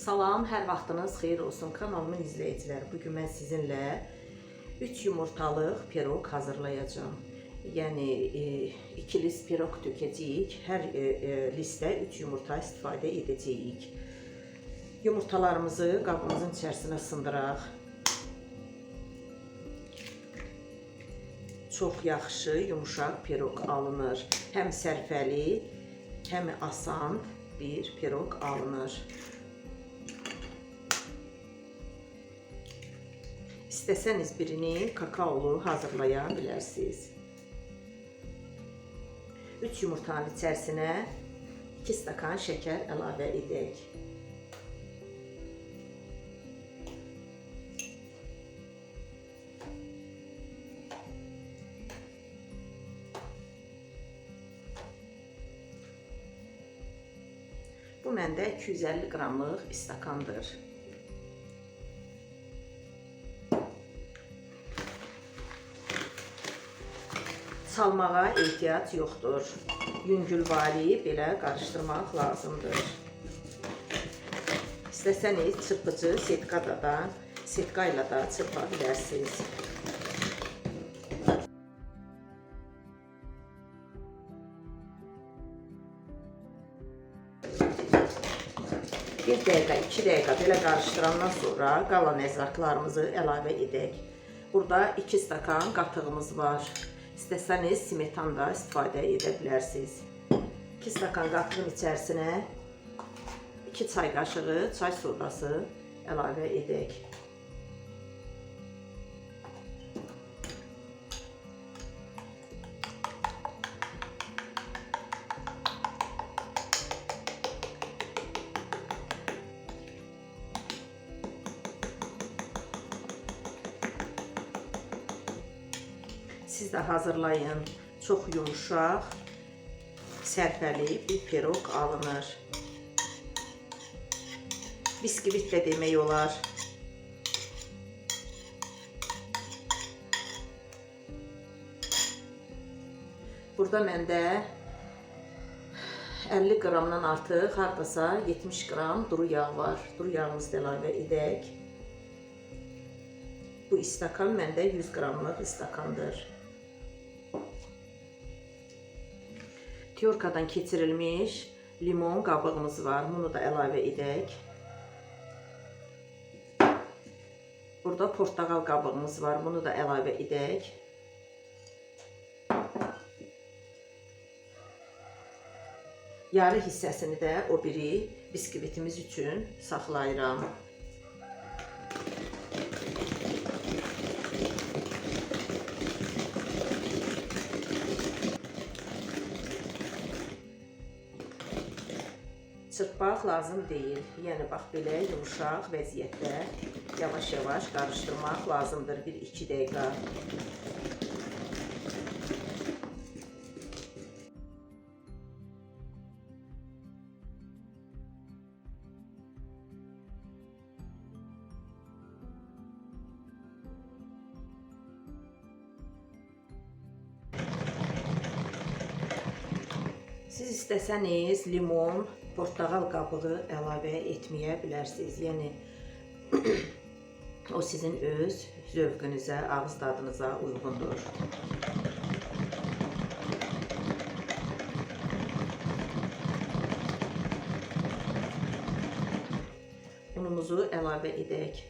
Salam, hər vaxtınız xeyir olsun kanalımın izləyiciləri. Bugün mən sizinlə 3 yumurtalıq piroq hazırlayacağım. Yəni 2 list piroq tökəcəyik. Hər listə 3 yumurta istifadə edəcəyik. Yumurtalarımızı qabımızın içərisinə sındıraq. Çox yaxşı, yumuşaq piroq alınır. Həm sərfəli, həm asan bir piroq alınır. İstəsəniz birini kakaolu hazırlaya bilərsiniz. 3 yumurtanın içərisinə 2 stakan şəkər əlavə edək. Bu məndə 250 qramlıq istakandır. Çalmağa ehtiyac yoxdur. Yüngülvari belə qarışdırmaq lazımdır. İstəsəniz çırpıcı setka ilə da çırpa bilərsiniz. Bir dəqiqə, 2 dəqiqə belə qarışdırandan sonra qalan ərzaqlarımızı əlavə edək. Burada 2 stakan qatığımız var. İstəsəniz smetan da istifadə edə bilərsiniz. 2 stakan qatığın içərisinə 2 çay qaşığı çay sodası əlavə edək. Siz də hazırlayın. Çox yumuşaq, sərfəli bir piroq alınır. Biskvit də demək olar. Burada məndə 50 qramdan artıq, hardasa 70 qram duru yağ var. Duru yağımızı da əlavə edək. Bu istakan məndə 100 qramlıq istakandır. Tyorkadan keçirilmiş limon qabığımız var. Bunu da əlavə edək. Burada portağal qabığımız var. Bunu da əlavə edək. Yarı hissəsini də o biri biskvitimiz üçün saxlayıram. Çırpmaq lazım deyil. Yəni bax belə yumuşaq vəziyyətdə yavaş-yavaş qarışdırmaq lazımdır 1-2 dəqiqə. Siz istəsəniz limon, portağal qabığı əlavə etməyə bilərsiniz. Yəni o sizin öz zövqünüzə, ağız dadınıza uyğundur. Unumuzu əlavə edək.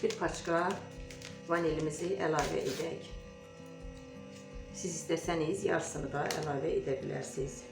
Bir paçka vanilimizi əlavə edək. Siz istəsəniz yarısını da əlavə edə bilərsiniz.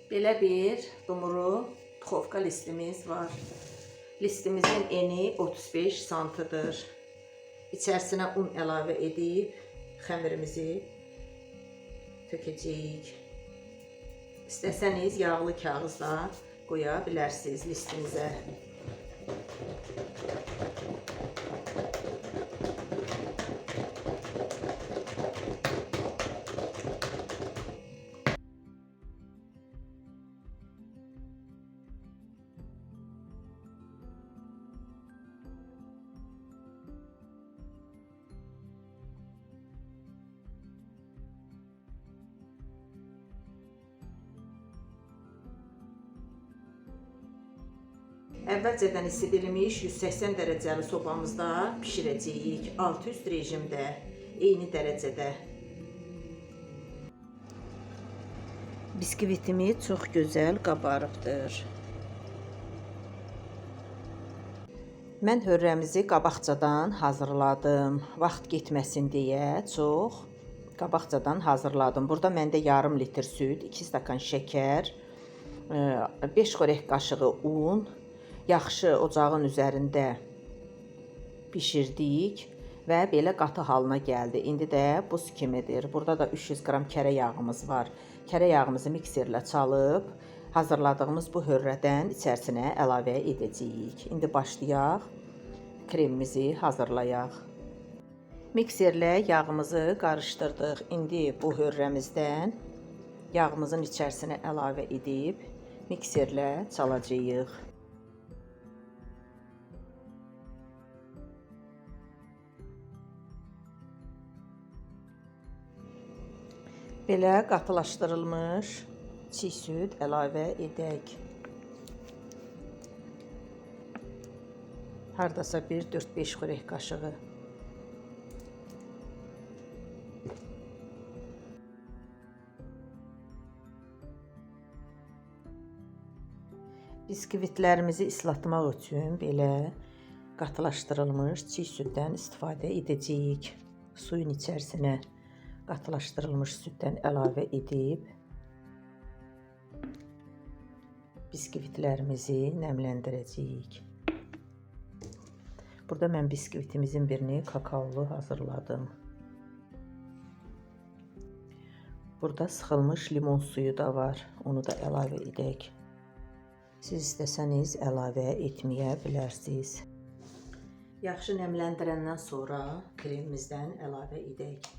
Belə bir dumuru duxovka listimiz var. Listimizin eni 35 santıdır. İçərisinə un əlavə edib xəmirimizi tökəcəyik. İstəsəniz yağlı kağızda qoya bilərsiniz listimizə. Əvvəlcədən isidilmiş 180 dərəcəli sobamızda bişirəcəyik. Alt üst rejimdə, eyni dərəcədə. Biskvitimiz çox gözəl qabarıbdır. Mən hörrəmizi qabaqcadan hazırladım. Vaxt getməsin deyə çox qabaqcadan hazırladım. Burada məndə yarım litr süd, 2 stakan şəkər, 5 xörək qaşığı un, yaxşı ocağın üzərində bişirdik və belə qatı halına gəldi. İndi də buz kimidir. Burada da 300 qram kərə yağımız var. Kərə yağımızı mikserlə çalıb hazırladığımız bu hörrədən içərisinə əlavə edəcəyik. İndi başlayaq, kremimizi hazırlayaq. Mikserlə yağımızı qarışdırdıq. İndi bu hörrəmizdən yağımızın içərisinə əlavə edib mikserlə çalacağıq. Belə qatılaşdırılmış çiğ süd əlavə edək. Hardasa bir 4-5 xörək qaşığı. Biskvitlərimizi islatmaq üçün belə qatılaşdırılmış çiğ süddən istifadə edəcəyik. Suyun içərisinə qatılaşdırılmış süddən əlavə edib biskvitlərimizi nəmləndirəcəyik. Burada mən biskvitimizin birini kakaolu hazırladım. Burada sıxılmış limon suyu da var. Onu da əlavə edək. Siz istəsəniz əlavə etməyə bilərsiniz. Yaxşı nəmləndirəndən sonra kremimizdən əlavə edək.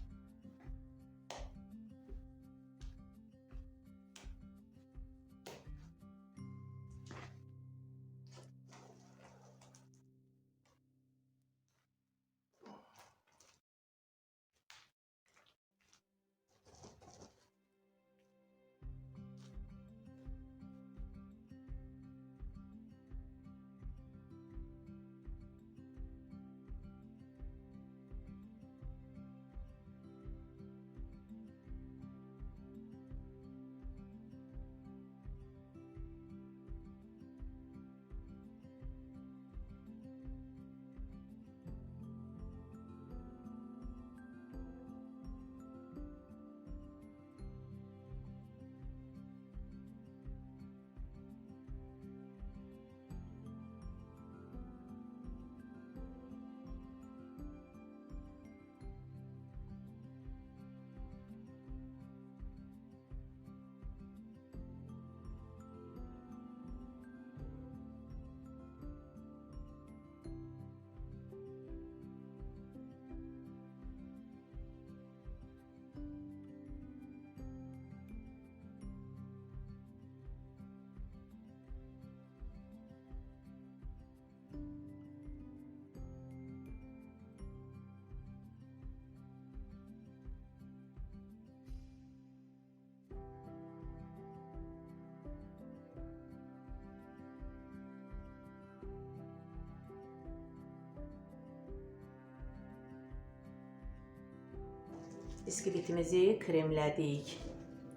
Biskvitimizi kremlədik.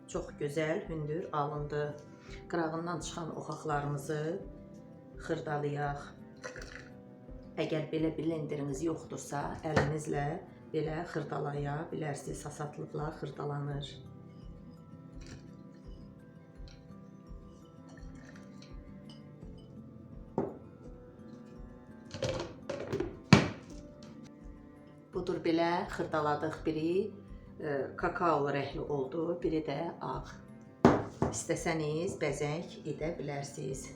Çox gözəl, hündür alındı. Qırağından çıxan oxaqlarımızı xırdalayaq. Əgər belə blenderiniz yoxdursa, əlinizlə belə xırdalaya bilərsiniz. Hasatlıqla xırdalanır. budur belə xırdaladıq. Biri kakaolu rəhli oldu, biri də ağ. İstəsəniz bəzək edə bilərsiniz.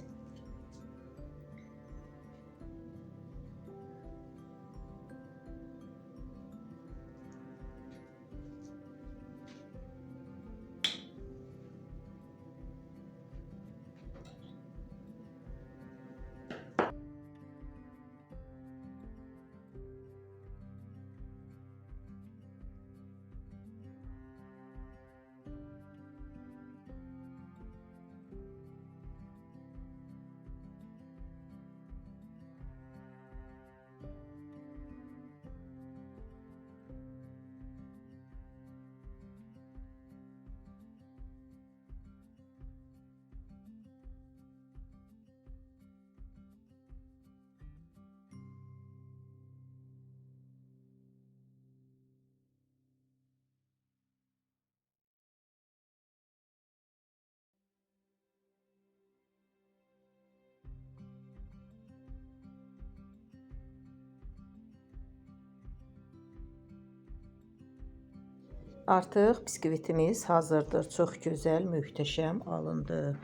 Artıq biskvitimiz hazırdır. Çox gözəl, möhtəşəm alındı.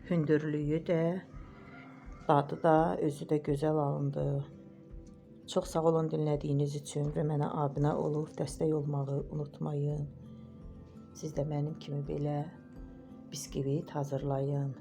Hündürlüyü də, dadı da, özü də gözəl alındı. Çox sağ olun dinlədiyiniz üçün və mənə abunə olub dəstək olmağı unutmayın. Siz də mənim kimi belə biskvit hazırlayın.